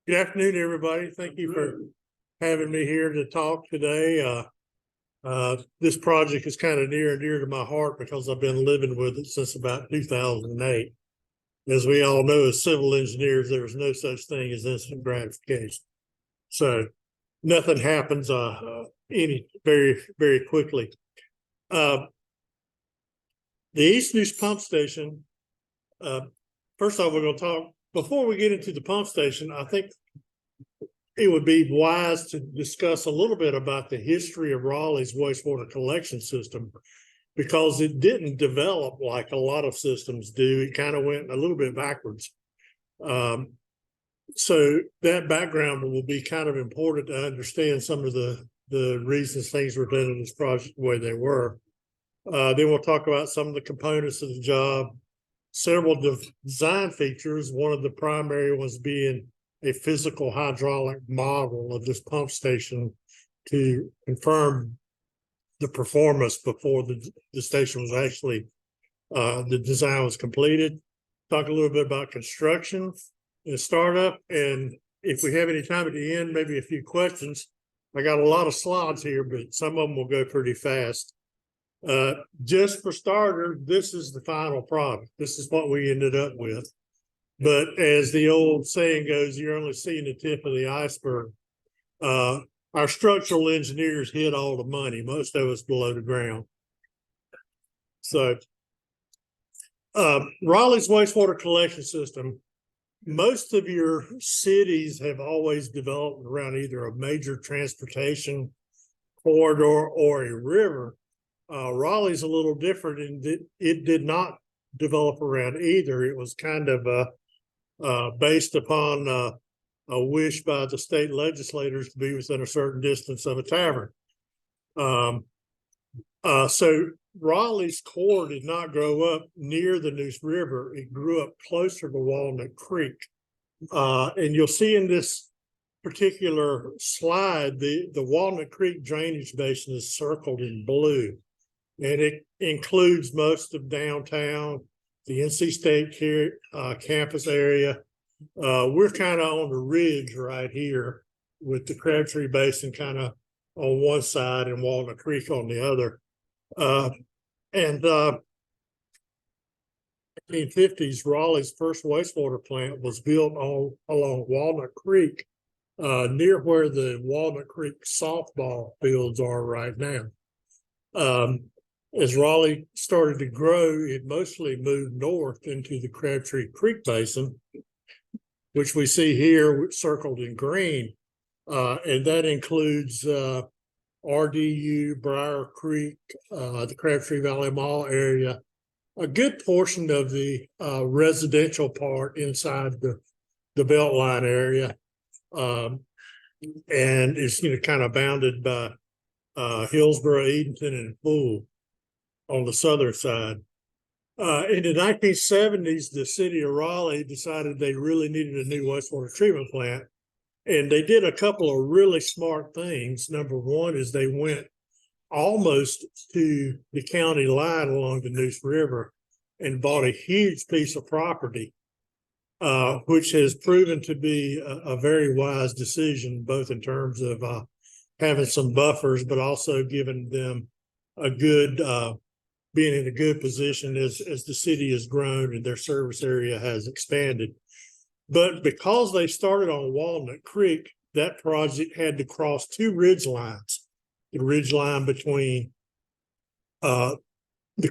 Good afternoon, everybody. Thank you for having me here to talk today. This project is kind of near and dear to my heart because I've been living with it since about 2008. As we all know, as civil engineers, there is no such thing as instant gratification. So nothing happens very quickly. The East Neuse pump station, first off, we're going to talk, before we get into the pump station, I think it would be wise to discuss a little bit about the history of Raleigh's wastewater collection system, because it didn't develop like a lot of systems do. It kind of went a little bit backwards. So that background will be kind of important to understand some of the reasons things were done in this project the way they were. Then we'll talk about some of the components of the job, several design features, one of the primary ones being a physical hydraulic model of this pump station to confirm the performance before the station was actually, the design was completed. Talk a little bit about construction and startup. And if we have any time at the end, maybe a few questions. I got a lot of slides here, but some of them will go pretty fast. Just for starter, this is the final product. This is what we ended up with. But as the old saying goes, you're only seeing the tip of the iceberg. Our structural engineers hid all the money, most of us below the ground. So Raleigh's wastewater collection system, most of your cities have always developed around either a major transportation corridor or a river. Raleigh's a little different in that it did not develop around either. It was kind of based upon a wish by the state legislators to be within a certain distance of a tavern. So Raleigh's core did not grow up near the Neuse River. It grew up closer to Walnut Creek. And you'll see in this particular slide, the Walnut Creek drainage basin is circled in blue. And it includes most of downtown, the NC State campus area. We're kind of on the ridge right here with the Crabtree Basin kind of on one side and Walnut Creek on the other. In the 1950s, Raleigh's first wastewater plant was built along Walnut Creek, near where the Walnut Creek softball fields are right now. As Raleigh started to grow, it mostly moved north into the Crabtree Creek Basin, which we see here circled in green. And that includes RDU, Briar Creek, the Crabtree Valley Mall area, a good portion of the residential part inside the Beltline area. And it's kind of bounded by Hillsborough, Edenton, and Poole on the southern side. In the 1970s, the city of Raleigh decided they really needed a new wastewater treatment plant. And they did a couple of really smart things. Number one is they went almost to the county line along the Neuse River and bought a huge piece of property, which has proven to be a very wise decision, both in terms of having some buffers, but also giving them a good being in a good position as the city has grown and their service area has expanded. But because they started on Walnut Creek, that project had to cross two ridge lines. The ridge line between the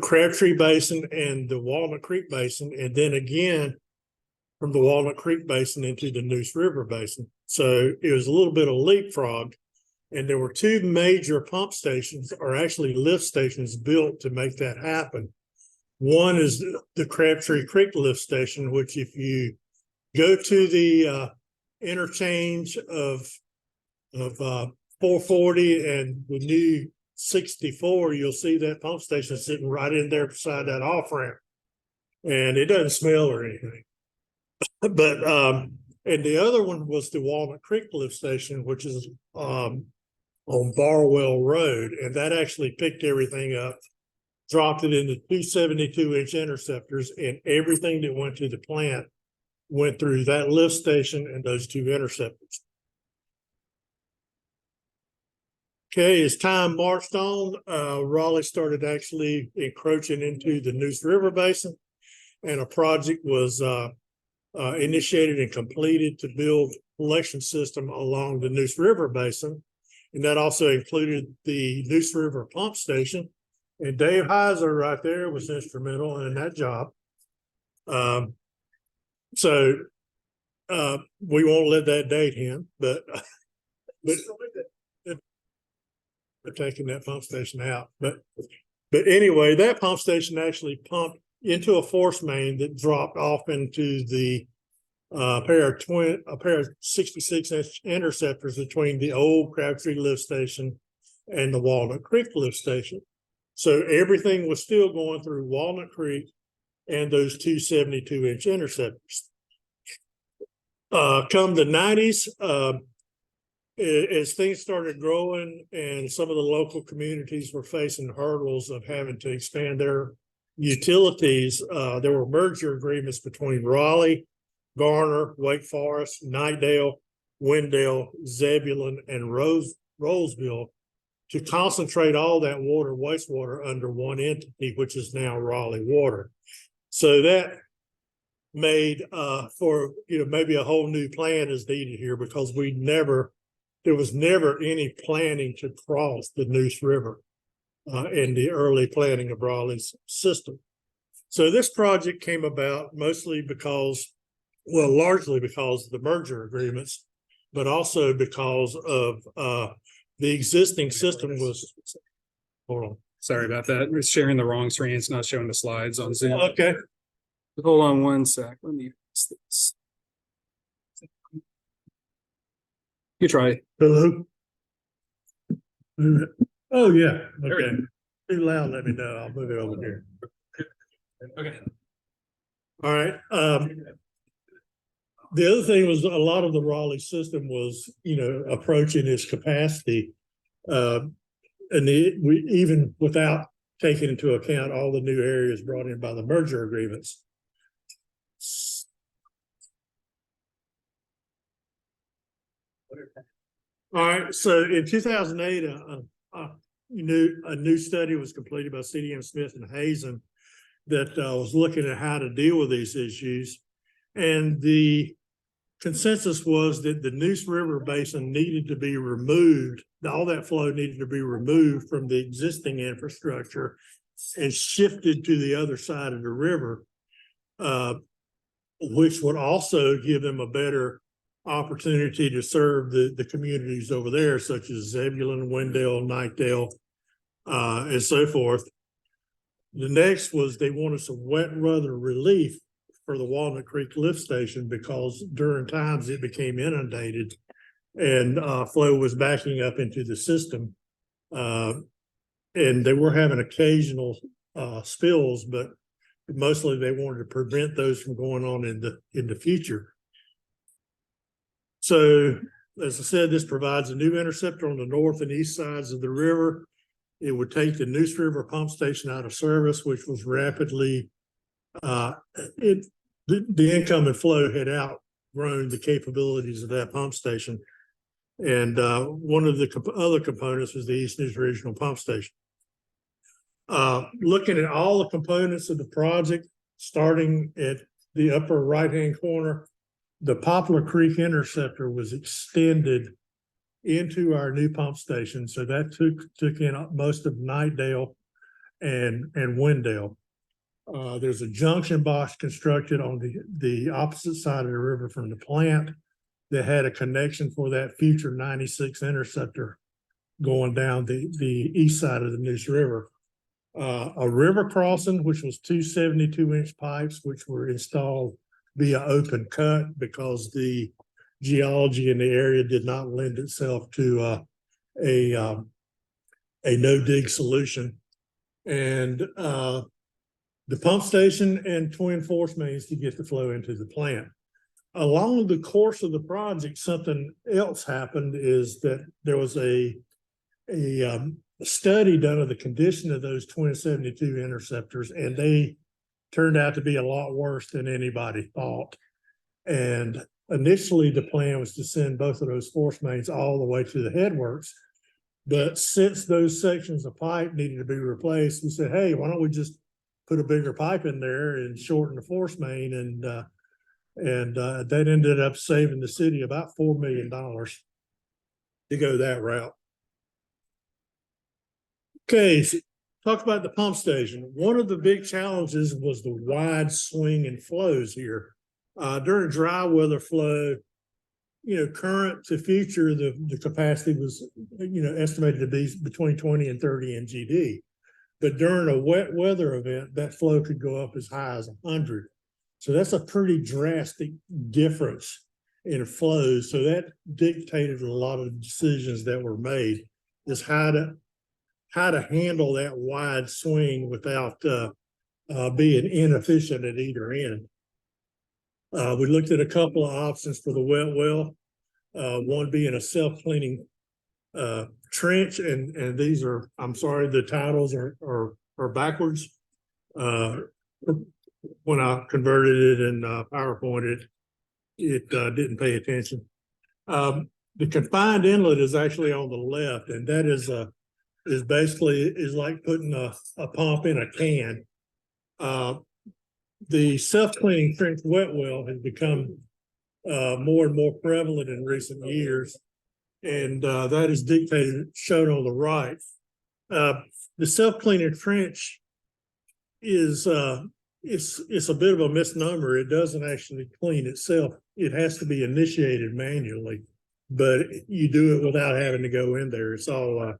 Crabtree Basin and the Walnut Creek Basin, and then again from the Walnut Creek Basin into the Neuse River Basin. So it was a little bit of leapfrog. And there were two major pump stations, or actually lift stations, built to make that happen. One is the Crabtree Creek lift station, which if you go to the interchange of 440 and the new 64, you'll see that pump station sitting right in there beside that off-ramp. And it doesn't smell or anything. But, and the other one was the Walnut Creek lift station, which is on Barwell Road, and that actually picked everything up, dropped it into two 72-inch interceptors, and everything that went to the plant went through that lift station and those two interceptors. Okay, as time marched on, Raleigh started actually encroaching into the Neuse River basin, and a project was initiated and completed to build a collection system along the Neuse River basin. And that also included the Neuse River pump station. And Dave Heiser right there was instrumental in that job. So we won't let that date him, but taking that pump station out. But anyway, that pump station actually pumped into a force main that dropped off into the pair of 66-inch interceptors between the old Crabtree lift station and the Walnut Creek lift station. So everything was still going through Walnut Creek and those two 72-inch interceptors. Come the 90s, as things started growing and some of the local communities were facing hurdles of having to expand their utilities, there were merger agreements between Raleigh, Garner, Wake Forest, Knightdale, Wendell, Zebulon, and Roseville to concentrate all that water, wastewater, under one entity, which is now Raleigh Water. So that made for maybe a whole new plan is needed here, because there was never any planning to cross the Neuse River in the early planning of Raleigh's system. So this project came about mostly because, well, largely because of the merger agreements, but also because of the existing system was, hold on. Sorry about that. We're sharing the wrong screen. It's not showing the slides on Zoom. Okay. Hold on one sec. Let me fix this. You try. Hello. Oh yeah. Okay. Too loud. Let me know. I'll move it over here. Okay. All right. The other thing was a lot of the Raleigh system was, approaching its capacity, and we even without taking into account all the new areas brought in by the merger agreements. All right. So in 2008, a new study was completed by CDM Smith and Hazen that was looking at how to deal with these issues, and the consensus was that the Neuse River basin needed to be removed. All that flow needed to be removed from the existing infrastructure and shifted to the other side of the river, which would also give them a better opportunity to serve the communities over there, such as Zebulon, Wendell, Knightdale, and so forth. The next was they wanted some wet weather relief for the Walnut Creek lift station, because during times it became inundated and flow was backing up into the system. And they were having occasional spills, but mostly they wanted to prevent those from going on in the future. So, as I said, this provides a new interceptor on the north and east sides of the river. It would take the Neuse River pump station out of service, which was rapidly, the incoming flow had outgrown the capabilities of that pump station. And one of the other components was the East Neuse Regional Pump Station. Looking at all the components of the project, starting at the upper right-hand corner, the Poplar Creek interceptor was extended into our new pump station. So that took in most of Knightdale and Wendell. There's a junction box constructed on the opposite side of the river from the plant that had a connection for that future 96 interceptor going down the east side of the Neuse River. A river crossing, which was two 72-inch pipes, which were installed via open cut because the geology in the area did not lend itself to a no-dig solution. And the pump station and twin force mains to get the flow into the plant. Along the course of the project, something else happened, is that there was a study done of the condition of those twin 72 interceptors, and they turned out to be a lot worse than anybody thought. And initially the plan was to send both of those force mains all the way to the headworks. But since those sections of pipe needed to be replaced, we said, hey, why don't we just put a bigger pipe in there and shorten the force main? And that ended up saving the city about $4 million to go that route. Okay, so talk about the pump station. One of the big challenges was the wide swing in flows here. During dry weather flow, current to future, the capacity was, estimated to be between 20 and 30 MGD. But during a wet weather event, that flow could go up as high as 100. So that's a pretty drastic difference in flows. So that dictated a lot of decisions that were made, is how to handle that wide swing without being inefficient at either end. We looked at a couple of options for the wet well, one being a self-cleaning trench, and these are, I'm sorry, the titles are backwards. When I converted it in PowerPoint, it didn't pay attention. The confined inlet is actually on the left, and that is basically like putting a pump in a can. The self-cleaning trench wet well has become more and more prevalent in recent years, and that is dictated, shown on the right. The self-cleaning trench is it's a bit of a misnomer. It doesn't actually clean itself. It has to be initiated manually, but you do it without having to go in there. It's all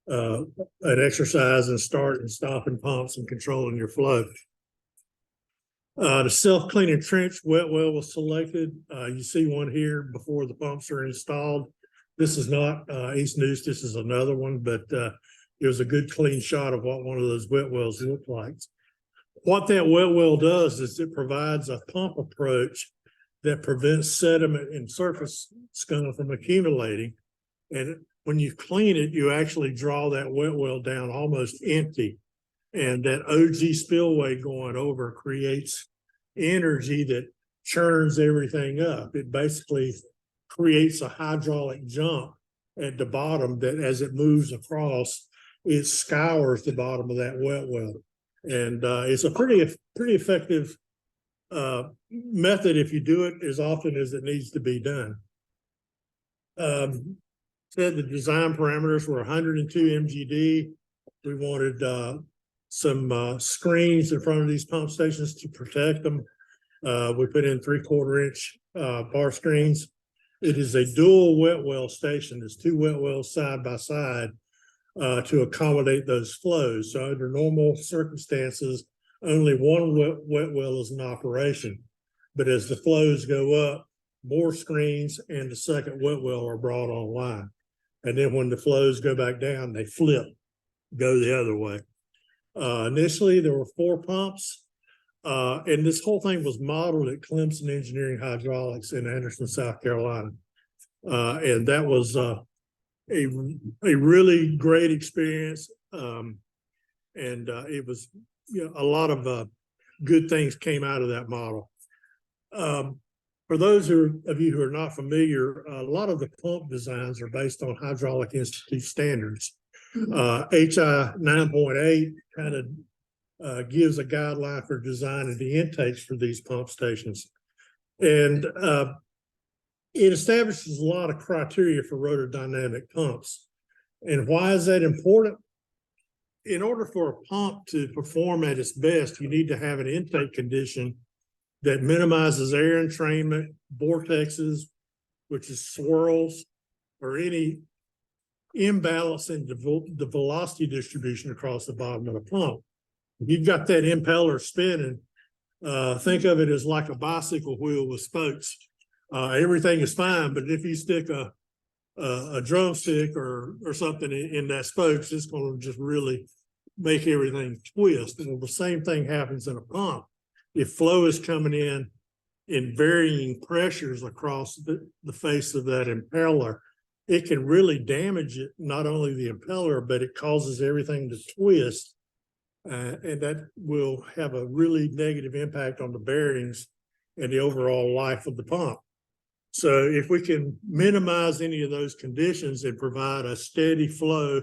an exercise in starting and stopping pumps and controlling your flow. The self-cleaning trench wet well was selected. You see one here before the pumps are installed. This is not East Neuse, this is another one, but it was a good clean shot of what one of those wet wells looked like. What that wet well does is it provides a pump approach that prevents sediment and surface scum from accumulating. And when you clean it, you actually draw that wet well down almost empty. And that OG spillway going over creates energy that churns everything up. It basically creates a hydraulic jump at the bottom that, as it moves across, it scours the bottom of that wet well. And it's a pretty effective method if you do it as often as it needs to be done. Said the design parameters were 102 MGD. We wanted some screens in front of these pump stations to protect them. We put in 3/4 inch bar screens. It is a dual wet well station. There's two wet wells side by side to accommodate those flows. So under normal circumstances, only one wet well is in operation. But as the flows go up, more screens and the second wet well are brought online. And then when the flows go back down, they flip, go the other way. Initially, there were 4 pumps, and this whole thing was modeled at Clemson Engineering Hydraulics in Anderson, South Carolina. And that was a really great experience. And it was, a lot of good things came out of that model. For those of you who are not familiar, a lot of the pump designs are based on Hydraulic Institute standards. HI 9.8 kind of gives a guideline for designing the intakes for these pump stations. And it establishes a lot of criteria for rotordynamic pumps. And why is that important? In order for a pump to perform at its best, you need to have an intake condition that minimizes air entrainment, vortexes, which is swirls, or any imbalance in the velocity distribution across the bottom of the pump. If you've got that impeller spinning, think of it as like a bicycle wheel with spokes. Everything is fine, but if you stick a drumstick or something in that spokes, it's going to just really make everything twist. And the same thing happens in a pump. If flow is coming in varying pressures across the face of that impeller, it can really damage it, not only the impeller, but it causes everything to twist. And that will have a really negative impact on the bearings and the overall life of the pump. So if we can minimize any of those conditions and provide a steady flow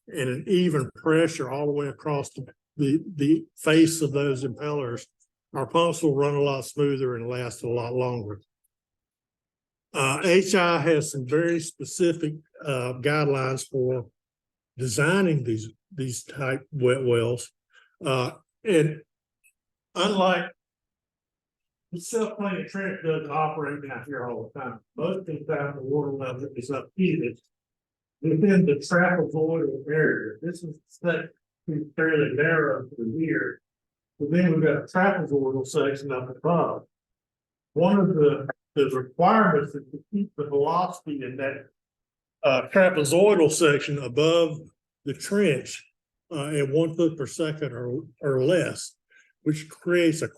and an even pressure all the way across the face of those impellers, our pumps will run a lot smoother and last a lot longer. HI has some very specific guidelines for designing these type wet wells. And unlike the self-cleaning trench doesn't operate down here all the time. Most of the time the water level is upheated within the trapezoidal area. This is fairly narrow through here. But then we've got a trapezoidal section up above. One of the requirements is to keep the velocity in that trapezoidal section above the trench at 1 foot per second or less, which creates a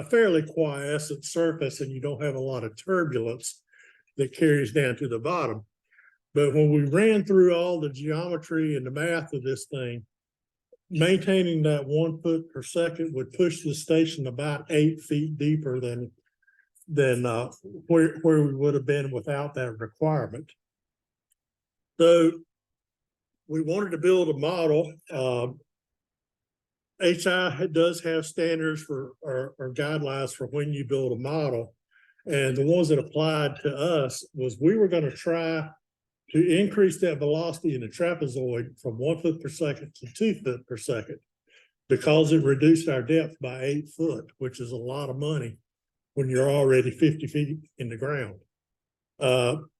fairly quiescent surface, and you don't have a lot of turbulence that carries down to the bottom. But when we ran through all the geometry and the math of this thing, maintaining that 1 foot per second would push the station about 8 feet deeper than where we would have been without that requirement. So we wanted to build a model. HI does have standards for or guidelines for when you build a model. And the ones that applied to us was we were going to try to increase that velocity in the trapezoid from 1 foot per second to 2 foot per second, because it reduced our depth by 8 foot, which is a lot of money when you're already 50 feet in the ground.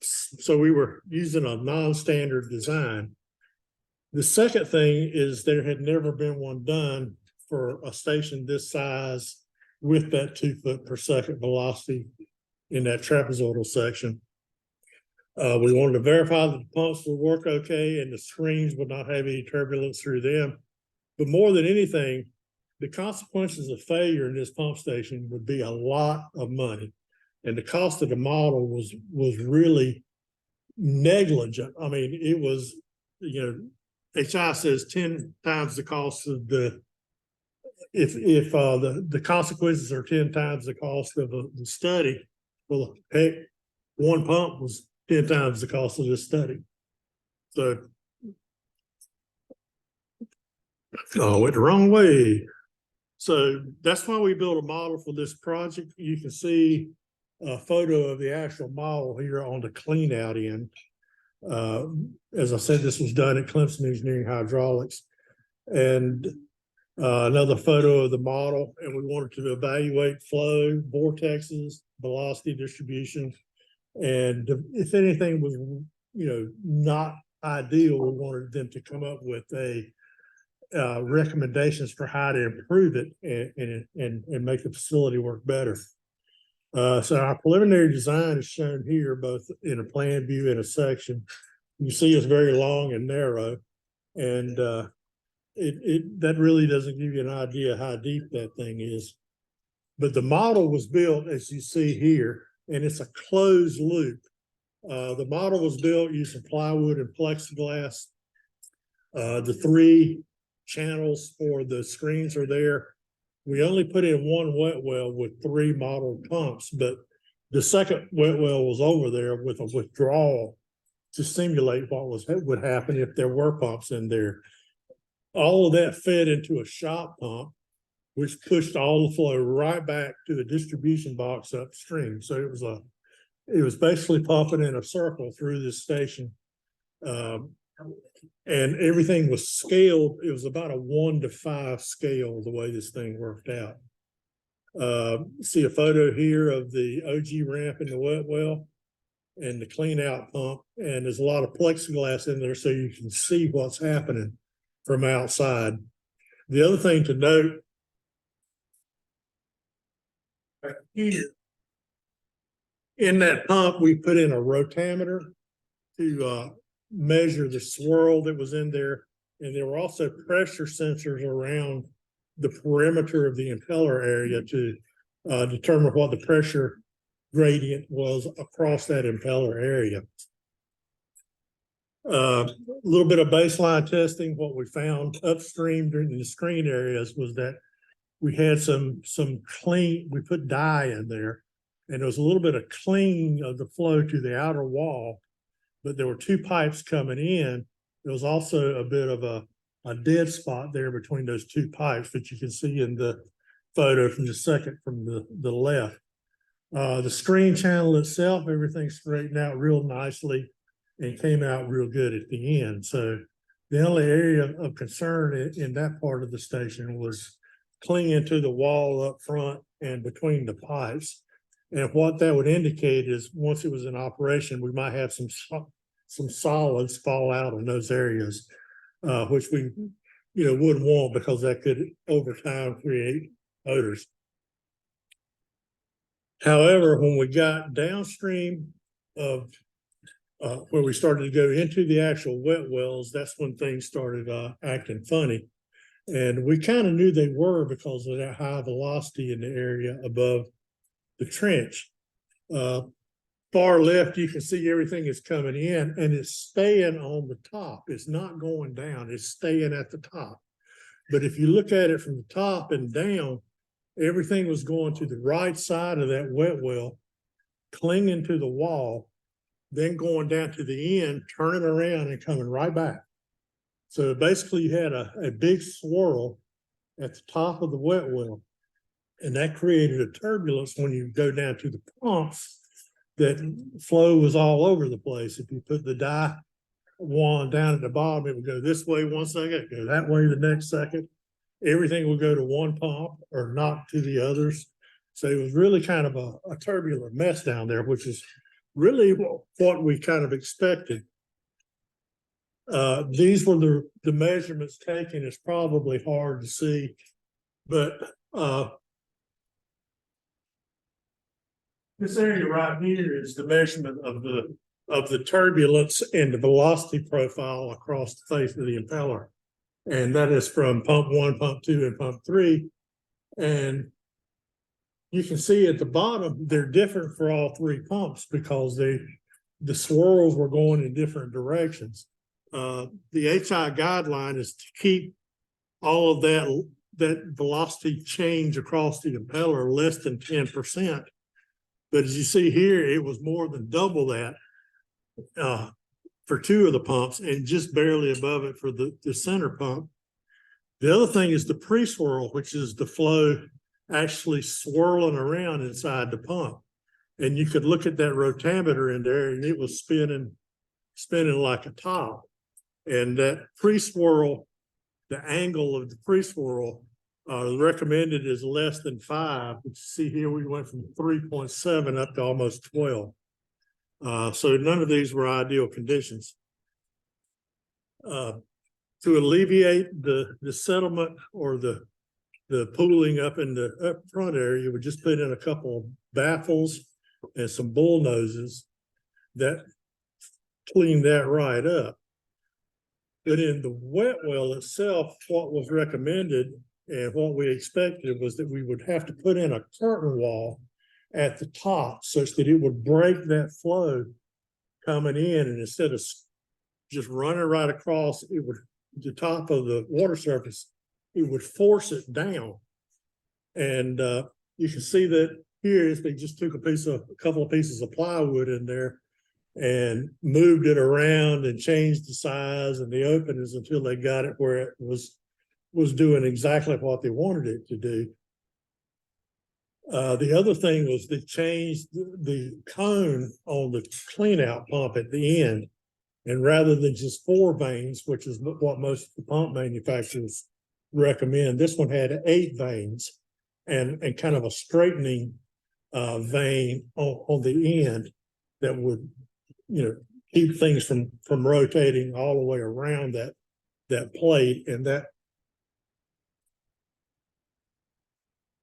So we were using a non-standard design. The second thing is there had never been one done for a station this size with that 2 foot per second velocity in that trapezoidal section. We wanted to verify that the pumps would work okay and the screens would not have any turbulence through them. But more than anything, the consequences of failure in this pump station would be a lot of money. And the cost of the model was really negligent. I mean, it was, HI says 10 times the cost of if the consequences are 10 times the cost of the study. Well, heck, one pump was 10 times the cost of this study. So, went the wrong way. So that's why we built a model for this project. You can see a photo of the actual model here on the clean out end. As I said, this was done at Clemson Engineering Hydraulics. And another photo of the model, and we wanted to evaluate flow, vortexes, velocity distribution. And if anything was, not ideal, we wanted them to come up with recommendations for how to improve it and make the facility work better. So our preliminary design is shown here, both in a plan view and a section. You see it's very long and narrow, and that really doesn't give you an idea how deep that thing is. But the model was built, as you see here, and it's a closed loop. The model was built using plywood and plexiglass. The 3 channels for the screens are there. We only put in 1 wet well with 3 modeled pumps, but the second wet well was over there with a withdrawal to simulate what would happen if there were pumps in there. All of that fed into a shop pump, which pushed all the flow right back to the distribution box upstream. So it was basically pumping in a circle through this station. And everything was scaled. It was about a 1:5 scale, the way this thing worked out. See a photo here of the OG ramp in the wet well and the clean out pump. And there's a lot of plexiglass in there so you can see what's happening from outside. The other thing to note here, in that pump, we put in a rotameter to measure the swirl that was in there. And there were also pressure sensors around the perimeter of the impeller area to determine what the pressure gradient was across that impeller area. A little bit of baseline testing. What we found upstream during the screen areas was that we had some clean, we put dye in there, and there was a little bit of cleaning of the flow to the outer wall, but there were two pipes coming in. There was also a bit of a dead spot there between those two pipes, which you can see in the photo from the left. The screen channel itself, everything straightened out real nicely and came out real good at the end. So the only area of concern in that part of the station was clinging to the wall up front and between the pipes. And what that would indicate is once it was in operation, we might have some solids fall out in those areas, which we, wouldn't want, because that could over time create odors. However, when we got downstream of where we started to go into the actual wet wells, that's when things started acting funny. And we kind of knew they were because of that high velocity in the area above the trench. Far left, you can see everything is coming in and it's staying on the top. It's not going down, it's staying at the top. But if you look at it from the top and down, everything was going to the right side of that wet well, clinging to the wall, then going down to the end, turning around and coming right back. So basically you had a big swirl at the top of the wet well, and that created a turbulence when you go down to the pumps. That flow was all over the place. If you put the dye wand down at the bottom, it would go this way 1 second, go that way the next second. Everything would go to one pump or not to the others. So it was really kind of a turbulent mess down there, which is really what we kind of expected. These were the measurements taken. It's probably hard to see, but this area right here is the measurement of the turbulence and the velocity profile across the face of the impeller. And that is from pump 1, pump 2, and pump 3. And you can see at the bottom, they're different for all three pumps because the swirls were going in different directions. The HI guideline is to keep all of that velocity change across the impeller less than 10%. But as you see here, it was more than double that for two of the pumps and just barely above it for the center pump. The other thing is the pre-swirl, which is the flow actually swirling around inside the pump. And you could look at that rotameter in there and it was spinning like a top. And that pre-swirl, the angle of the pre-swirl recommended is less than 5. But you see here, we went from 3.7 up to almost 12. So none of these were ideal conditions. To alleviate the settlement or the pooling up in the up front area, you would just put in a couple of baffles and some bull noses that clean that right up. But in the wet well itself, what was recommended and what we expected was that we would have to put in a curtain wall at the top such that it would break that flow coming in, and instead of just running right across, it would the top of the water surface, it would force it down. And you can see that here is they just took a couple of pieces of plywood in there and moved it around and changed the size and the openings until they got it where it was doing exactly what they wanted it to do. The other thing was they changed the cone on the clean out pump at the end. And rather than just 4 vanes, which is what most of the pump manufacturers recommend, this one had 8 vanes and kind of a straightening vane on the end that would, keep things from rotating all the way around that plate. And that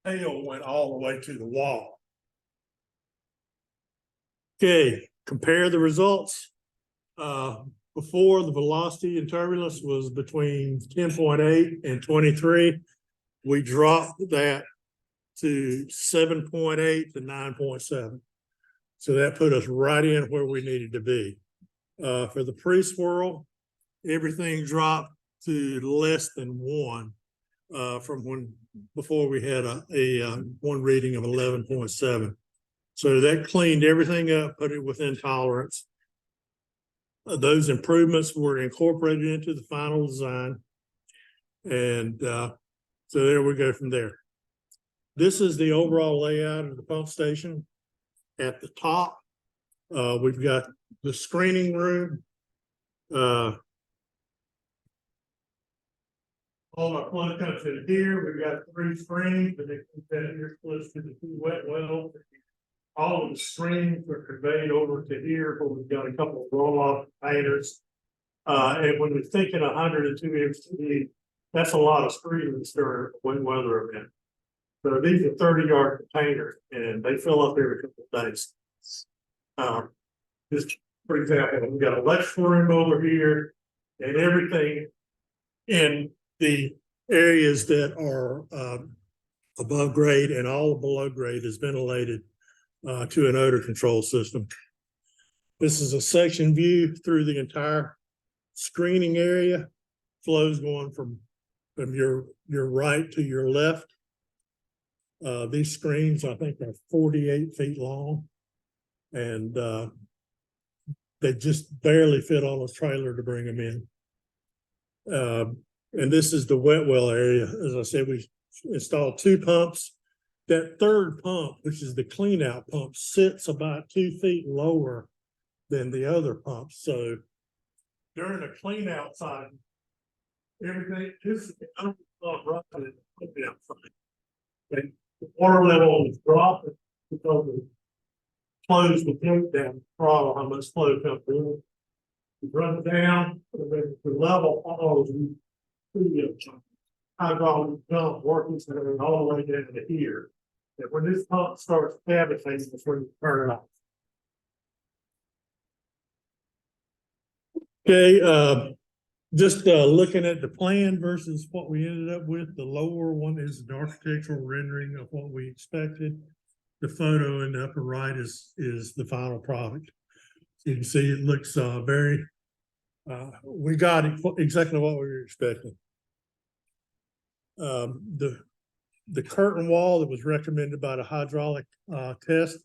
tail went all the way to the wall. Okay, compare the results. Before, the velocity and turbulence was between 10.8 and 23. We dropped that to 7.8 to 9.7. So that put us right in where we needed to be. For the pre-swirl, everything dropped to less than 1. from before we had one reading of 11.7. So that cleaned everything up, put it within tolerance. Those improvements were incorporated into the final design. And so there we go from there. This is the overall layout of the pump station. At the top, we've got the screening room. All our flow comes in here. We've got 3 screens, but here close to the 2 wet wells. All of the screens are conveyed over to here, where we've got a couple of roll-off containers. And when we're thinking 102 MCD, that's a lot of screens during a wet weather event. So these are 30-yard containers, and they fill up every couple of days. Just for example, we've got a electrical room over here, and everything in the areas that are above grade and all below grade is ventilated to an odor control system. This is a section view through the entire screening area. Flows going from your right to your left. These screens, I think, are 48 feet long, and they just barely fit on a trailer to bring them in. And this is the wet well area. As I said, we installed 2 pumps. That third pump, which is the clean out pump, sits about 2 feet lower than the other pumps. So during the clean out side, everything is roughly outside. The water level is dropping because it flows the tank down the throttle, how much flow comes in. You run it down, and then the level follows the hydraulic pump working all the way down to here. And when this pump starts cavitating, that's when you turn it off. Okay, just looking at the plan versus what we ended up with, the lower one is an architectural rendering of what we expected. The photo in the upper right is the final product. So you can see it looks very, we got exactly what we were expecting. The curtain wall that was recommended by the hydraulic test,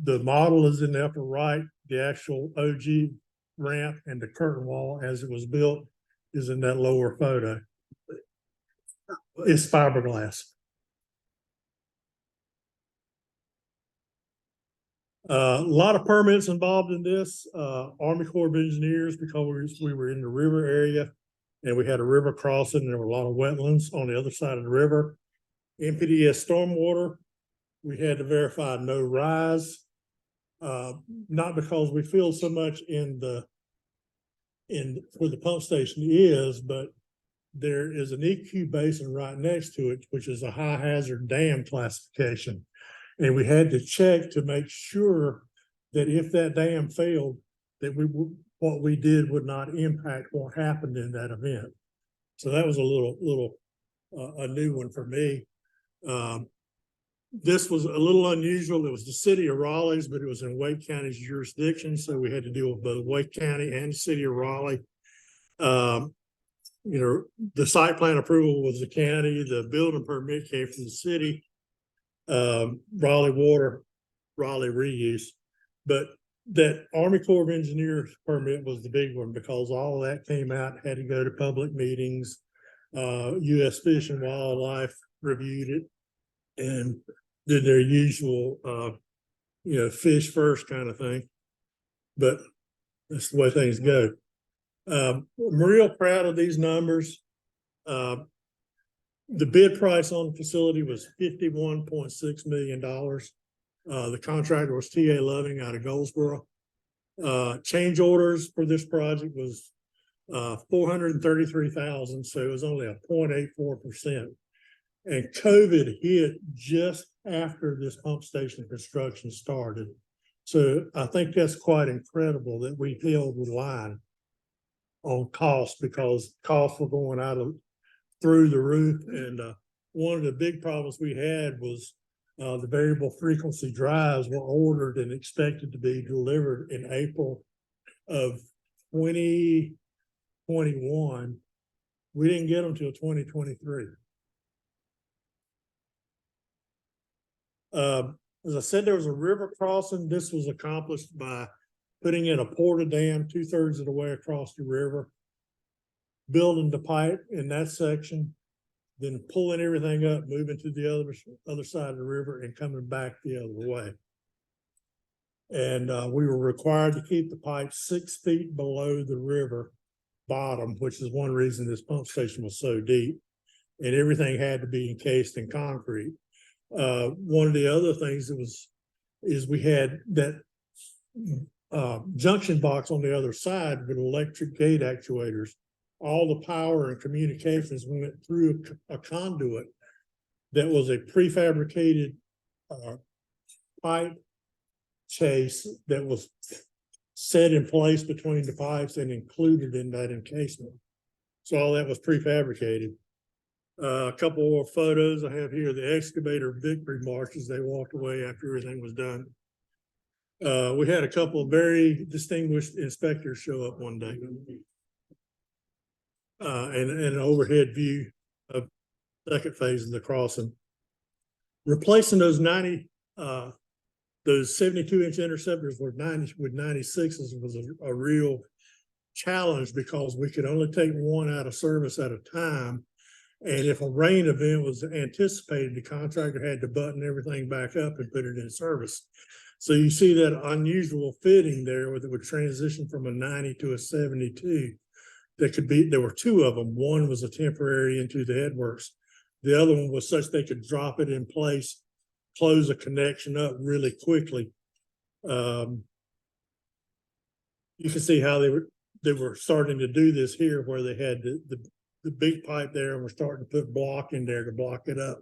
the model is in the upper right. The actual OG ramp and the curtain wall as it was built is in that lower photo. It's fiberglass. A lot of permits involved in this. Army Corps of Engineers, because we were in the river area and we had a river crossing, and there were a lot of wetlands on the other side of the river. NPDES stormwater, we had to verify no rise. Not because we feel so much where the pump station is, but there is an EQ basin right next to it, which is a high hazard dam classification. And we had to check to make sure that if that dam failed, that what we did would not impact what happened in that event. So that was a new one for me. This was a little unusual. It was the city of Raleigh's, but it was in Wake County's jurisdiction. So we had to deal with both Wake County and the city of Raleigh. You know, the site plan approval was the county, the building permit came from the city, Raleigh Water, Raleigh reuse. But that Army Corps of Engineers permit was the big one, because all of that came out, had to go to public meetings. U.S. Fish and Wildlife reviewed it and did their usual, fish first kind of thing. But that's the way things go. I'm real proud of these numbers. The bid price on the facility was $51.6 million. The contractor was TA Loving out of Goldsboro. Change orders for this project was $433,000, so it was only a 0.84%. And COVID hit just after this pump station construction started. So I think that's quite incredible that we held the line on cost, because costs were going through the roof. And one of the big problems we had was the variable frequency drives were ordered and expected to be delivered in April of 2021. We didn't get them till 2023. As I said, there was a river crossing. This was accomplished by putting in a porta dam 2/3 of the way across the river, building the pipe in that section, then pulling everything up, moving to the other side of the river and coming back the other way. And we were required to keep the pipe 6 feet below the river bottom, which is one reason this pump station was so deep. And everything had to be encased in concrete. One of the other things is we had that junction box on the other side with electric gate actuators. All the power and communications went through a conduit that was a prefabricated pipe chase that was set in place between the pipes and included in that encasement. So all that was prefabricated. A couple more photos I have here, the excavator victory marches. They walked away after everything was done. We had a couple of very distinguished inspectors show up one day. And an overhead view of second phase of the crossing. Replacing those 72-inch interceptors with 96s was a real challenge because we could only take one out of service at a time. And if a rain event was anticipated, the contractor had to button everything back up and put it in service. So you see that unusual fitting there where it would transition from a 90 to a 72. There were 2 of them. One was a temporary into the headworks. The other one was such they could drop it in place, close a connection up really quickly. You can see how they were starting to do this here, where they had the big pipe there and we're starting to put block in there to block it up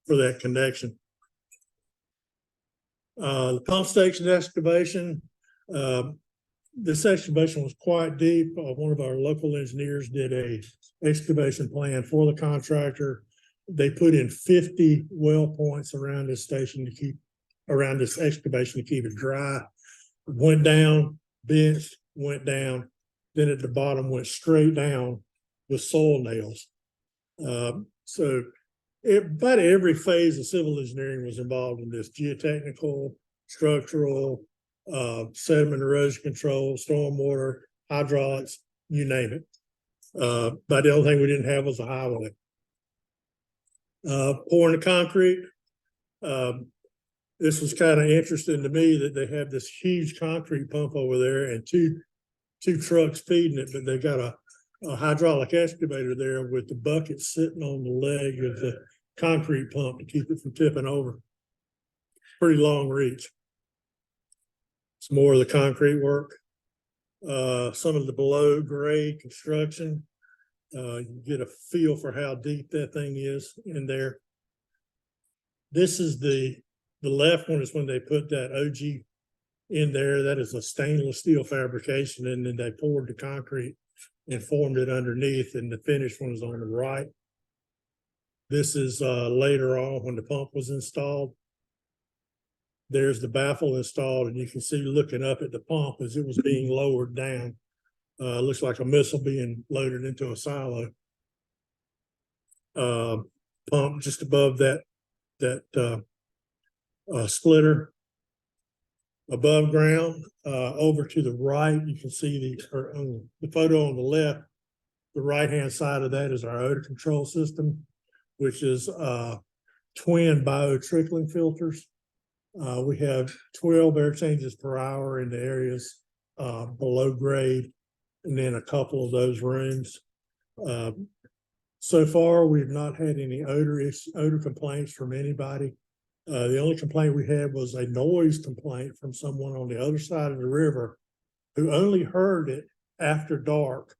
for that connection. The pump station excavation, this excavation was quite deep. One of our local engineers did a excavation plan for the contractor. They put in 50 well points around this station around this excavation to keep it dry. Went down, benched, went down, then at the bottom went straight down with soil nails. So about every phase of civil engineering was involved in this: geotechnical, structural, sediment erosion control, stormwater, hydraulics, you name it. But the only thing we didn't have was a highway. Pouring the concrete. This was kind of interesting to me that they have this huge concrete pump over there and two trucks feeding it, but they got a hydraulic excavator there with the bucket sitting on the leg of the concrete pump to keep it from tipping over. Pretty long reach. Some more of the concrete work. Some of the below grade construction. You get a feel for how deep that thing is in there. This is the left one is when they put that OG in there. That is a stainless steel fabrication, and then they poured the concrete and formed it underneath, and the finished one is on the right. This is later on when the pump was installed. There's the baffle installed, and you can see looking up at the pump as it was being lowered down. Looks like a missile being loaded into a silo. Pump just above that splitter. Above ground, over to the right, you can see the photo on the left. The right-hand side of that is our odor control system, which is twin bio-trickling filters. We have 12 air changes per hour in the areas below grade, and then a couple of those rooms. So far, we've not had any odor complaints from anybody. The only complaint we had was a noise complaint from someone on the other side of the river who only heard it after dark.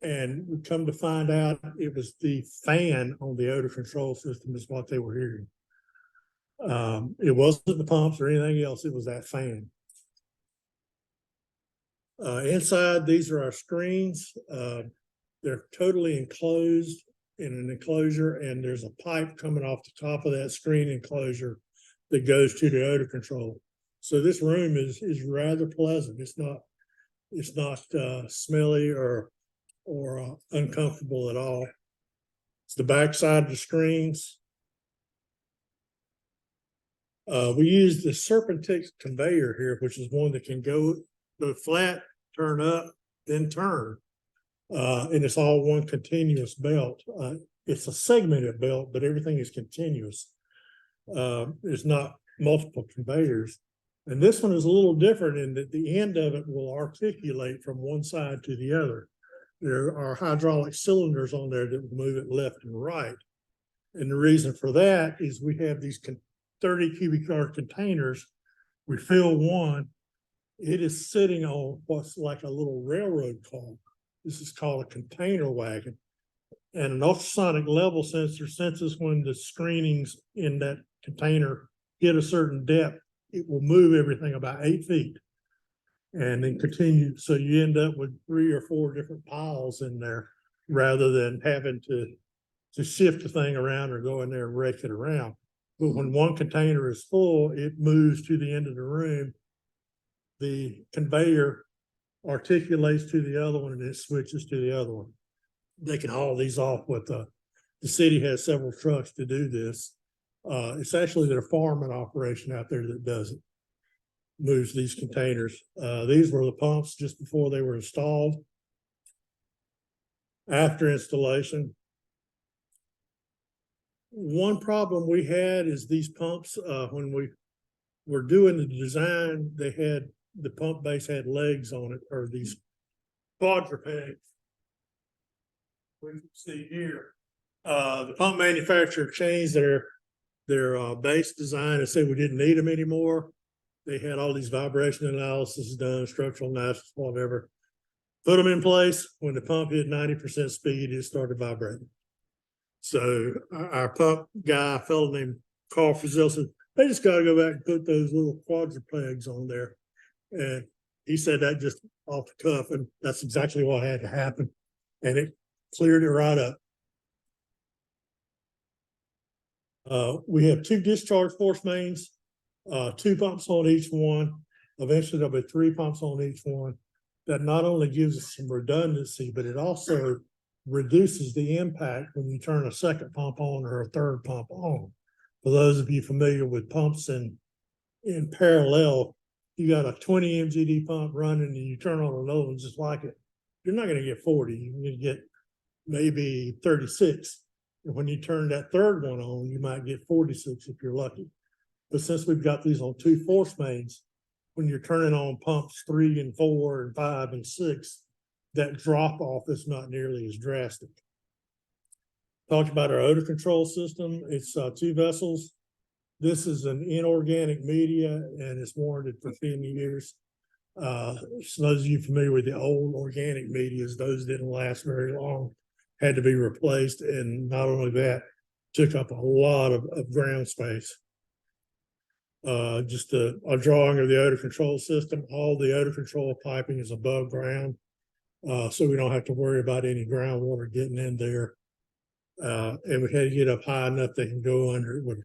And we come to find out it was the fan on the odor control system is what they were hearing. It wasn't the pumps or anything else. It was that fan. Inside, these are our screens. They're totally enclosed in an enclosure, and there's a pipe coming off the top of that screen enclosure that goes to the odor control. So this room is rather pleasant. It's not smelly or or uncomfortable at all. It's the backside of the screens. We use the serpentine conveyor here, which is one that can go flat, turn up, then turn. And it's all one continuous belt. It's a segmented belt, but everything is continuous. There's not multiple conveyors. And this one is a little different in that the end of it will articulate from one side to the other. There are hydraulic cylinders on there that will move it left and right. And the reason for that is we have these 30 cubic yard containers. We fill one. It is sitting on what's like a little railroad car. This is called a container wagon. And an ultrasonic level sensor senses when the screenings in that container hit a certain depth, it will move everything about 8 feet and then continue. So you end up with 3 or 4 different piles in there rather than having to shift the thing around or go in there and rake it around. But when one container is full, it moves to the end of the room. The conveyor articulates to the other one and it switches to the other one. They can haul these off with the city has several trucks to do this. It's actually their farming operation out there that does it, moves these containers. These were the pumps just before they were installed. After installation, one problem we had is these pumps, when we were doing the design, the pump base had legs on it, or these quadrupeds. We can see here, the pump manufacturer changed their base design and said we didn't need them anymore. They had all these vibration analysis done, structural analysis, whatever. Put them in place. When the pump hit 90% speed, it started vibrating. So our pump guy, a fellow named Carl Frizzell, said, they just got to go back and put those little quadruplegs on there. And he said that just off the cuff, and that's exactly what had to happen. And it cleared it right up. We have 2 discharge force mains, 2 pumps on each one. Eventually there'll be 3 pumps on each one. That not only gives us some redundancy, but it also reduces the impact when you turn a second pump on or a third pump on. For those of you familiar with pumps in parallel, you got a 20 MGD pump running and you turn on another one just like it. You're not going to get 40. You're going to get maybe 36. And when you turn that third one on, you might get 46 if you're lucky. But since we've got these on 2 force mains, when you're turning on pumps 3 and 4 and 5 and 6, that drop off is not nearly as drastic. Talked about our odor control system. It's 2 vessels. This is an inorganic media and it's warranted for 10 years. So those of you familiar with the old organic medias, those didn't last very long, had to be replaced. And not only that, took up a lot of ground space. Just a drawing of the odor control system. All the odor control piping is above ground. So we don't have to worry about any groundwater getting in there. And we had to get up high enough they can go under it with a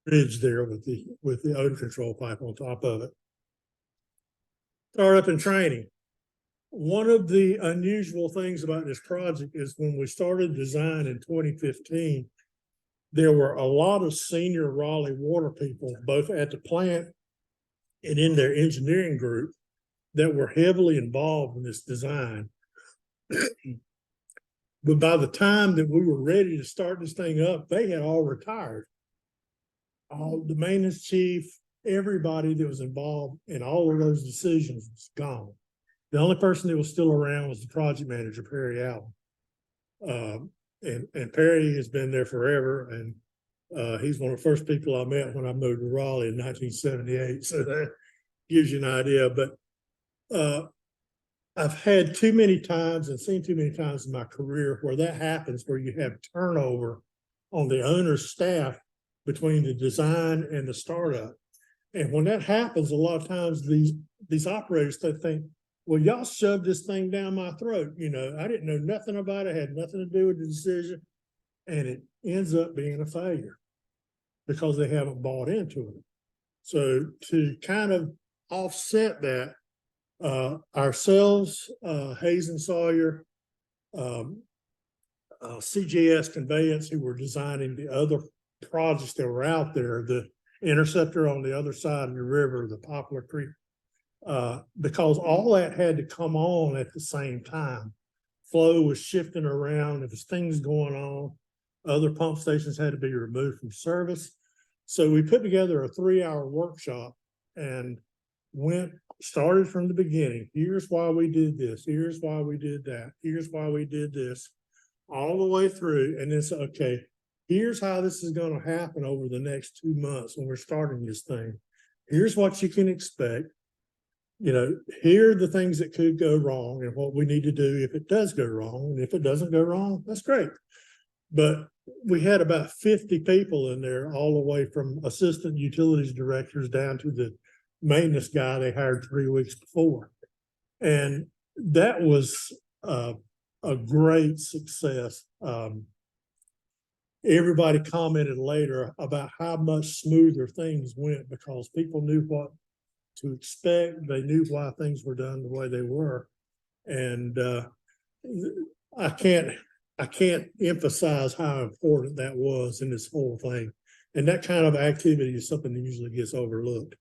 bridge there with the odor control pipe on top of it. Startup and training. One of the unusual things about this project is when we started design in 2015, there were a lot of senior Raleigh Water people, both at the plant and in their engineering group, that were heavily involved in this design. But by the time that we were ready to start this thing up, they had all retired. All the maintenance chief, everybody that was involved in all of those decisions was gone. The only person that was still around was the project manager, Perry Allen. And Perry has been there forever. And he's one of the first people I met when I moved to Raleigh in 1978. So that gives you an idea. But I've had too many times and seen too many times in my career where that happens, where you have turnover on the owner's staff between the design and the startup. And when that happens, a lot of times these operators, they think, well, y'all shoved this thing down my throat. You know, I didn't know nothing about it, had nothing to do with the decision. And it ends up being a failure because they haven't bought into it. So to kind of offset that, Ourselves, Hayes and Sawyer, CGS Conveyance, who were designing the other projects that were out there, the interceptor on the other side of the river, the Poplar Creek, because all that had to come on at the same time. Flow was shifting around. There was things going on. Other pump stations had to be removed from service. So we put together a 3-hour workshop and started from the beginning. Here's why we did this. Here's why we did that. Here's why we did this, all the way through. And then say, okay, here's how this is going to happen over the next 2 months when we're starting this thing. Here's what you can expect. You know, here are the things that could go wrong and what we need to do if it does go wrong. And if it doesn't go wrong, that's great. But we had about 50 people in there, all the way from assistant utilities directors down to the maintenance guy they hired 3 weeks before. And that was a great success. Everybody commented later about how much smoother things went because people knew what to expect. They knew why things were done the way they were. And I can't emphasize how important that was in this whole thing. And that kind of activity is something that usually gets overlooked.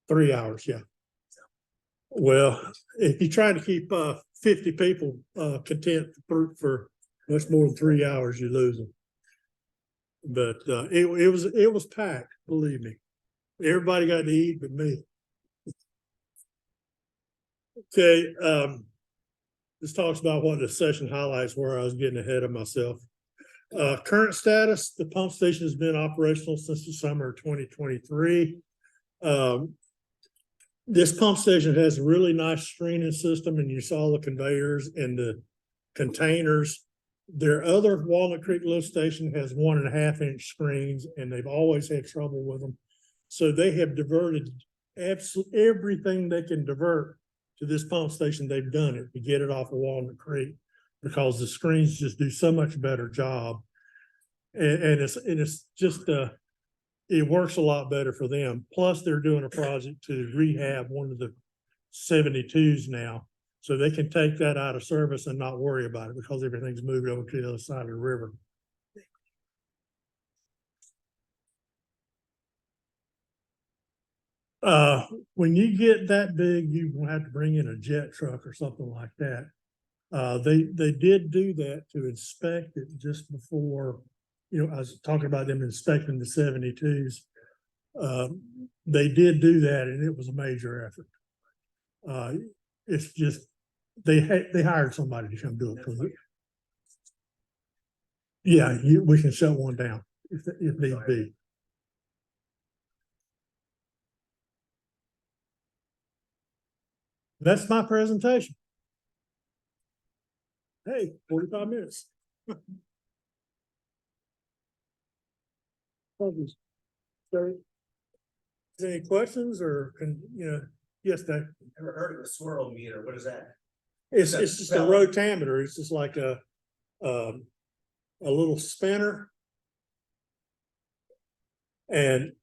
3 hours, yeah. Well, if you try to keep 50 people content for much more than 3 hours, you lose them. But it was packed, believe me. Everybody got to eat but me. Okay, this talks about what the session highlights were. I was getting ahead of myself. Current status, the pump station has been operational since the summer of 2023. This pump station has a really nice screening system, and you saw the conveyors and the containers. Their other Walnut Creek lift station has 1.5-inch screens, and they've always had trouble with them. So they have diverted absolutely everything they can divert to this pump station. They've done it to get it off of Walnut Creek because the screens just do so much better job. And it's just it works a lot better for them. Plus, they're doing a project to rehab one of the 72s now, so they can take that out of service and not worry about it because everything's moved over to the other side of the river. When you get that big, you will have to bring in a jet truck or something like that. They did do that to inspect it just before, you know, I was talking about them inspecting the 72s. They did do that, and it was a major effort. It's just they hired somebody to come do it for them. Yeah, we can shut one down if need be. That's my presentation. Hey, 45 minutes. Any questions or yes, Dave? Never heard of a swirl meter. What is that? It's just a rotameter. It's just like a little spinner. And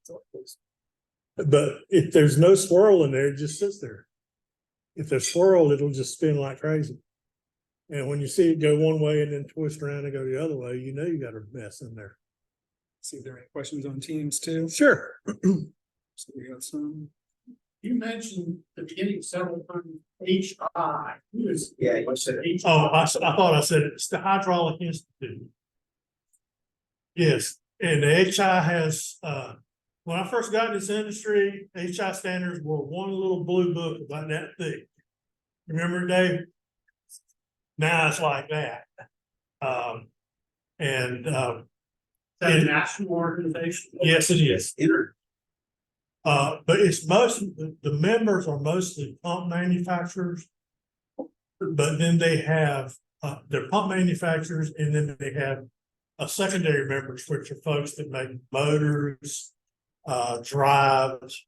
but if there's no swirl in there, it just sits there. If there's swirl, it'll just spin like crazy. And when you see it go one way and then twist around and go the other way, you know you got a mess in there. See if there are any questions on Teams too. Sure. So we got some. You mentioned the beginning several times HI. Yeah, you said it. Oh, I thought I said it. It's the Hydraulic Institute. Yes, and the HI has, when I first got in this industry, HI standards were one little blue book about that thick. Remember, Dave? Now it's like that. Is that a national organization? Yes, it is. But it's the members are mostly pump manufacturers, but then they have their pump manufacturers, and then they have secondary members, which are folks that make motors, drives,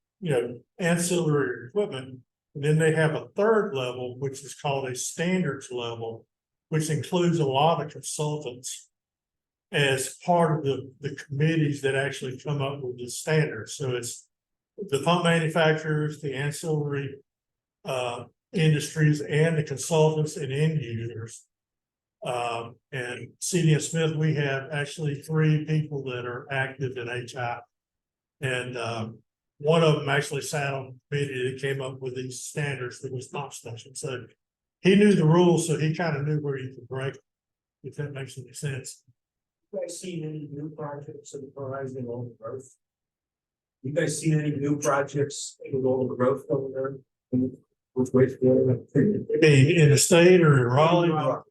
ancillary equipment. And then they have a third level, which is called a standards level, which includes a lot of consultants as part of the committees that actually come up with the standards. So it's the pump manufacturers, the ancillary industries and the consultants and end users. And CDN Smith, we have actually 3 people that are active in HI. And one of them actually sat on the committee that came up with these standards for this pump station. So he knew the rules, so he kind of knew where you could break, if that makes any sense. You guys seen any new projects in the horizon on the growth? You guys seen any new projects in all the growth over there? Which way In the state or in Raleigh?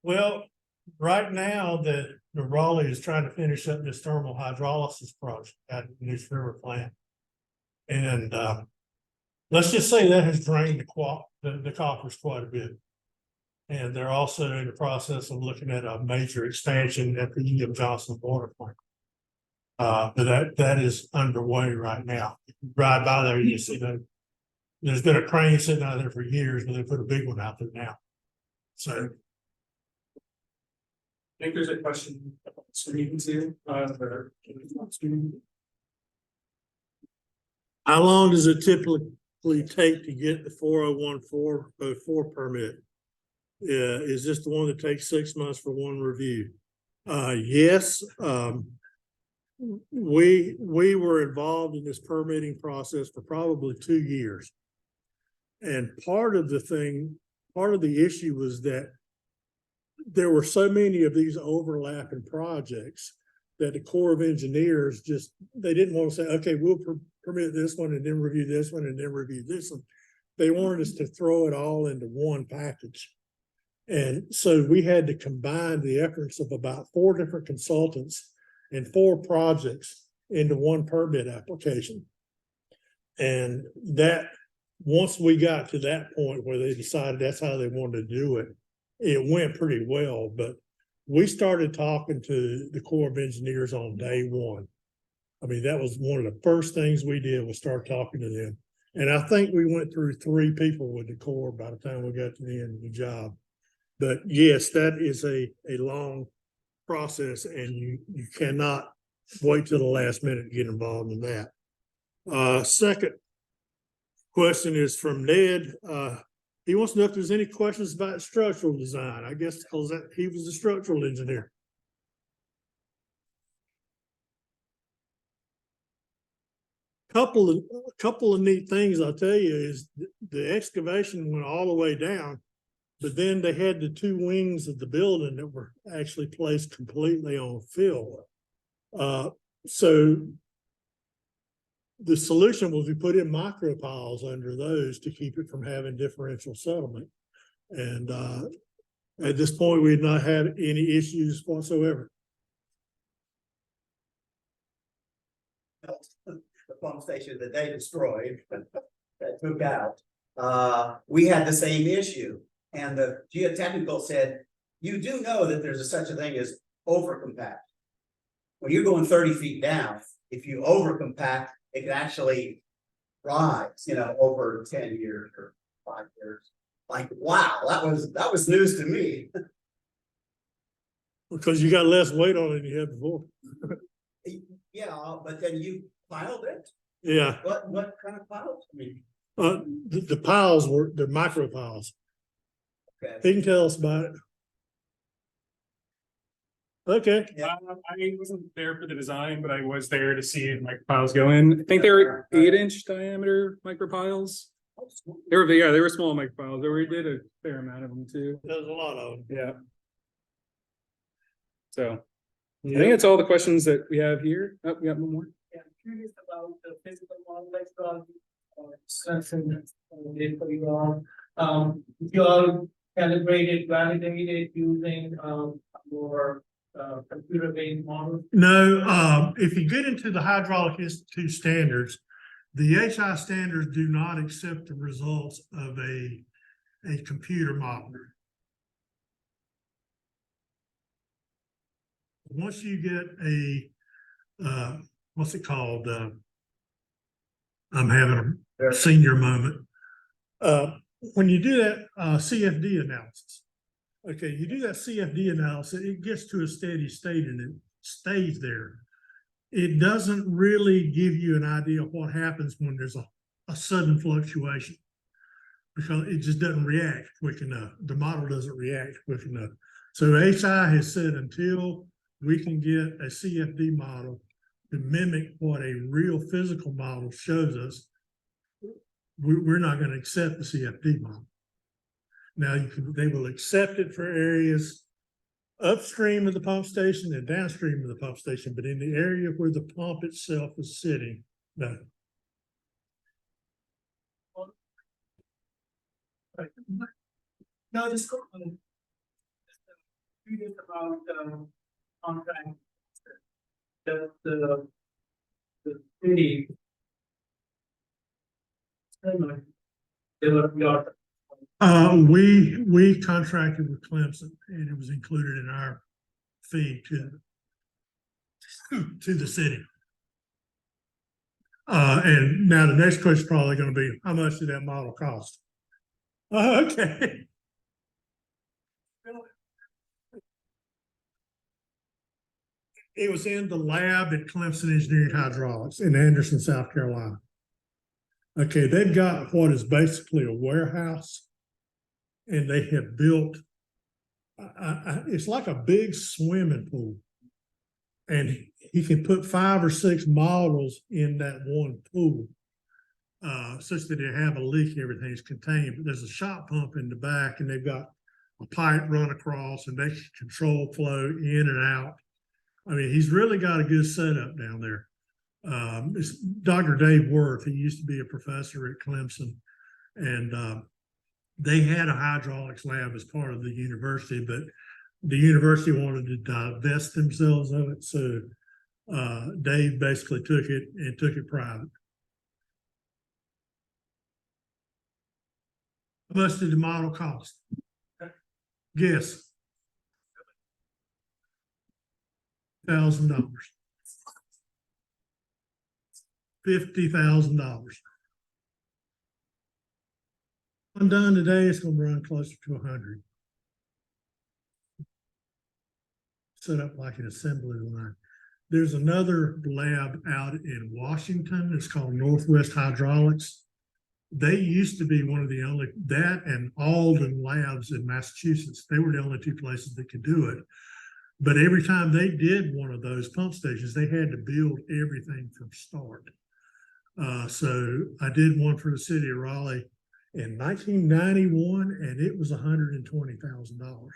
Well, right now the Raleigh is trying to finish up this thermal hydrolysis project at the Neuse River plant. And let's just say that has drained the coffers quite a bit. And they're also in the process of looking at a major expansion at the E.M. Johnson water plant. But that is underway right now. If you ride by there, you see that there's been a crane sitting out there for years, but they put a big one out there now. So I think there's a question about screen too. how long does it typically take to get the 401-404 permit? Is this the one that takes 6 months for one review? Yes. We were involved in this permitting process for probably 2 years. And part of the issue was that there were so many of these overlapping projects that the Corps of Engineers they didn't want to say, okay, we'll permit this one and then review this one and then review this one. They wanted us to throw it all into one package. And so we had to combine the efforts of about 4 different consultants and 4 projects into one permit application. And that, once we got to that point where they decided that's how they wanted to do it, it went pretty well. But we started talking to the Corps of Engineers on day one. I mean, that was one of the first things we did, was start talking to them. And I think we went through 3 people with the Corps by the time we got to the end of the job. But yes, that is a long process, and you cannot wait till the last minute to get involved in that. Second question is from Ned. He wants to know if there's any questions about structural design. I guess because he was a structural engineer. Couple of neat things I'll tell you is the excavation went all the way down, but then they had the 2 wings of the building that were actually placed completely on fill. So the solution was we put in micropiles under those to keep it from having differential settlement. And at this point, we did not have any issues whatsoever. The pump station that they destroyed, that took out, we had the same issue. And the geotechnical said, you do know that there's such a thing as overcompact. When you're going 30 feet down, if you overcompact, it can actually rise, over 10 years or 5 years. Like, wow, that was news to me. Because you got less weight on it than you had before. Yeah, but then you piled it? Yeah. What kind of piles? I mean, The piles they're micro piles. okay. He can tell us about it. Okay. Yeah. I wasn't there for the design, but I was there to see micropiles go in. I think they were 8-inch diameter micropiles. They were small micropiles. We did a fair amount of them too. There's a lot of them. Yeah. So I think that's all the questions that we have here. Oh, we got one more. Yeah, I'm curious about the physical model methodology or certain data you all. You all calibrated, validated using more computer-based models? No, if you get into the Hydraulic Institute standards, the HI standards do not accept the results of a computer modeler. Once you get a, what's it called? I'm having a senior moment. When you do that CFD analysis, okay, you do that CFD analysis, it gets to a steady state and it stays there. It doesn't really give you an idea of what happens when there's a a sudden fluctuation because it just doesn't react quick enough. The model doesn't react quick enough. So HI has said until we can get a CFD model to mimic what a real physical model shows us, we're not going to accept the CFD model. Now they will accept it for areas upstream of the pump station and downstream of the pump station, but in the area where the pump itself is sitting, no. No, just curious about contract. The city. They were your. We contracted with Clemson and it was included in our fee to the city. And now the next question is probably going to be, how much did that model cost? Okay. It was in the lab at Clemson Engineering Hydraulics in Anderson, South Carolina. Okay, they've got what is basically a warehouse, and they have built, it's like a big swimming pool. And he can put 5 or 6 models in that one pool, such that they have a leak, everything's contained. But there's a shot pump in the back, and they've got a pipe run across, and they can control flow in and out. I mean, he's really got a good setup down there. It's Dr. Dave Worth. He used to be a professor at Clemson, and they had a hydraulics lab as part of the university, but the university wanted to divest themselves of it. So Dave basically took it and took it private. How much did the model cost? Guess. $1,000. $50,000. When done today, it's going to run closer to 100. Set up like an assembly line. There's another lab out in Washington. It's called Northwest Hydraulics. They used to be one of the only, that and Alden labs in Massachusetts. They were the only 2 places that could do it. But every time they did one of those pump stations, they had to build everything from start. So I did one for the city of Raleigh in 1991, and it was $120,000.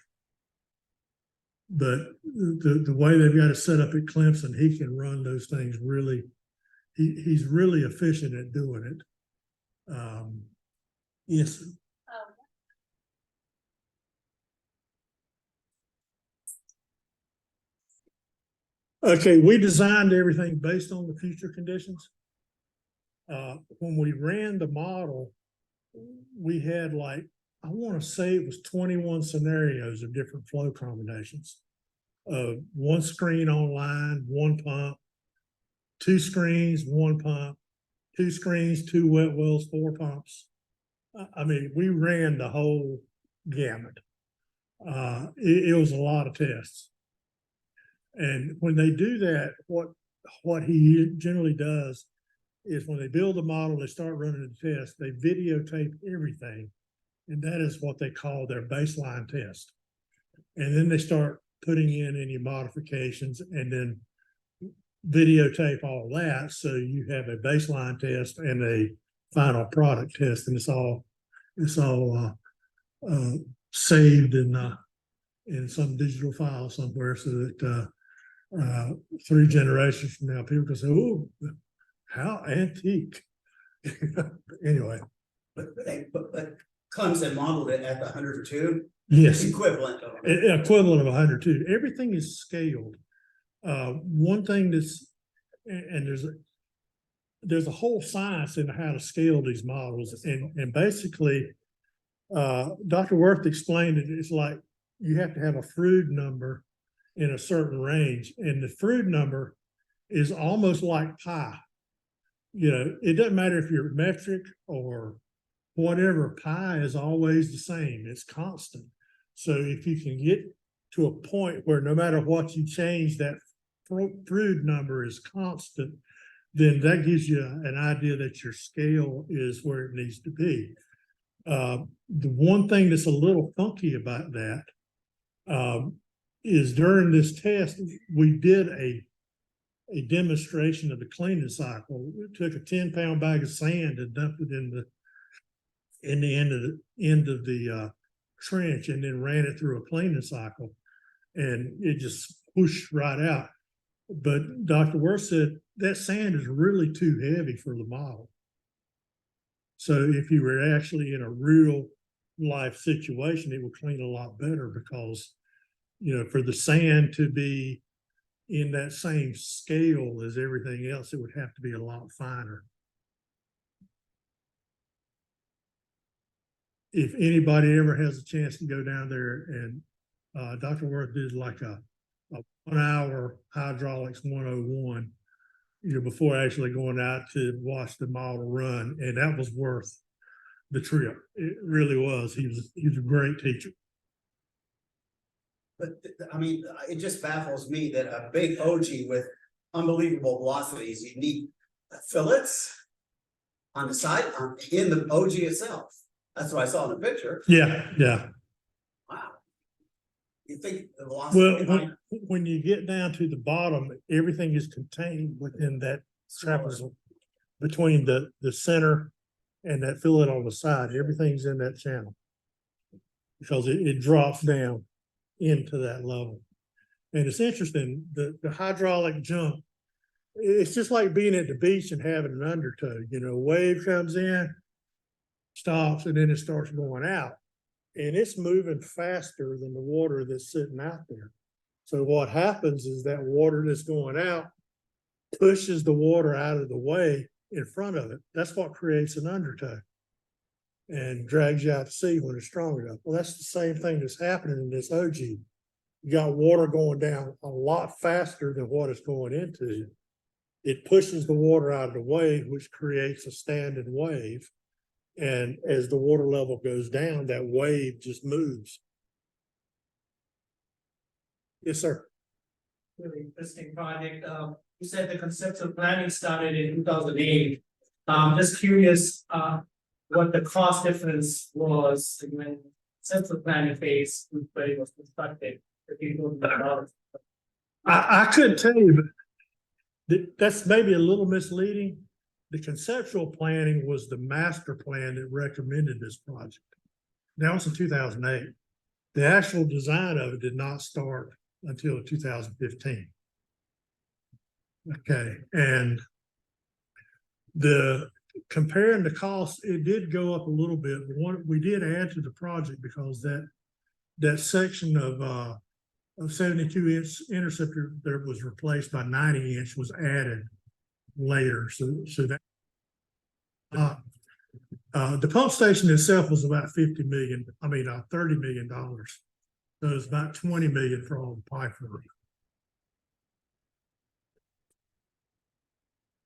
But the way they've got it set up at Clemson, he can run those things really. He's really efficient at doing it. Yes. Okay, we designed everything based on the future conditions. When we ran the model, we had like, I want to say it was 21 scenarios of different flow combinations. 1 screen online, 1 pump, 2 screens, 1 pump, 2 screens, 2 wet wells, 4 pumps. I mean, we ran the whole gamut. It was a lot of tests. And when they do that, what he generally does is when they build a model, they start running the test, they videotape everything. And that is what they call their baseline test. And then they start putting in any modifications and then videotape all that. So you have a baseline test and a final product test, and it's all saved in some digital file somewhere, so that 3 generations from now, people can say, "Oh, how antique." Anyway. But Clemson modeled it at the 102. Yes. Equivalent of Equivalent of 102. Everything is scaled. One thing and there's a whole science in how to scale these models, and basically, Dr. Worth explained it. It's like you have to have a Froude number in a certain range, and the Froude number is almost like pi. You know, it doesn't matter if you're metric or whatever, pi is always the same. It's constant. So if you can get to a point where no matter what you change, that Froude number is constant, then that gives you an idea that your scale is where it needs to be. The one thing that's a little funky about that is during this test, we did a demonstration of the cleaning cycle. We took a 10-pound bag of sand and dumped it in the end of the trench, and then ran it through a cleaning cycle, and it just pushed right out. But Dr. Worth said that sand is really too heavy for the model. So if you were actually in a real life situation, it would clean a lot better, because, you know, for the sand to be in that same scale as everything else, it would have to be a lot finer. If anybody ever has a chance to go down there, and Dr. Worth did like a 1 hour hydraulics 101, you know, before actually going out to watch the model run, and that was worth the trip. It really was. He was a great teacher. But I mean, it just baffles me that a big OG with unbelievable velocities, you need fillets on the side, in the OG itself. That's what I saw in the picture. Yeah. Wow. You think the velocity? Well, when you get down to the bottom, everything is contained within that trapezoid, between the center and that fillet on the side. Everything's in that channel, because it drops down into that level. And it's interesting, the hydraulic jump, it's just like being at the beach and having an undertow. You know, a wave comes in, stops, and then it starts going out. And it's moving faster than the water that's sitting out there. So what happens is that water that's going out pushes the water out of the way in front of it. That's what creates an undertow and drags you out to sea when it's strong enough. Well, that's the same thing that's happening in this OG. You got water going down a lot faster than what it's going into. It pushes the water out of the way, which creates a standing wave. And as the water level goes down, that wave just moves. Yes, sir. Really interesting project. You said the conceptual planning started in 2008. Just curious, what the cost difference was when conceptual planning phase where it was constructed. I couldn't tell you, but that's maybe a little misleading. The conceptual planning was the master plan that recommended this project. That was in 2008. The actual design of it did not start until 2015. Okay, and comparing the costs, it did go up a little bit. We did add to the project because that section of 72-inch interceptor that was replaced by 90-inch was added later. So that the pump station itself was about $30 million. So it's about $20 million for all the pipe work.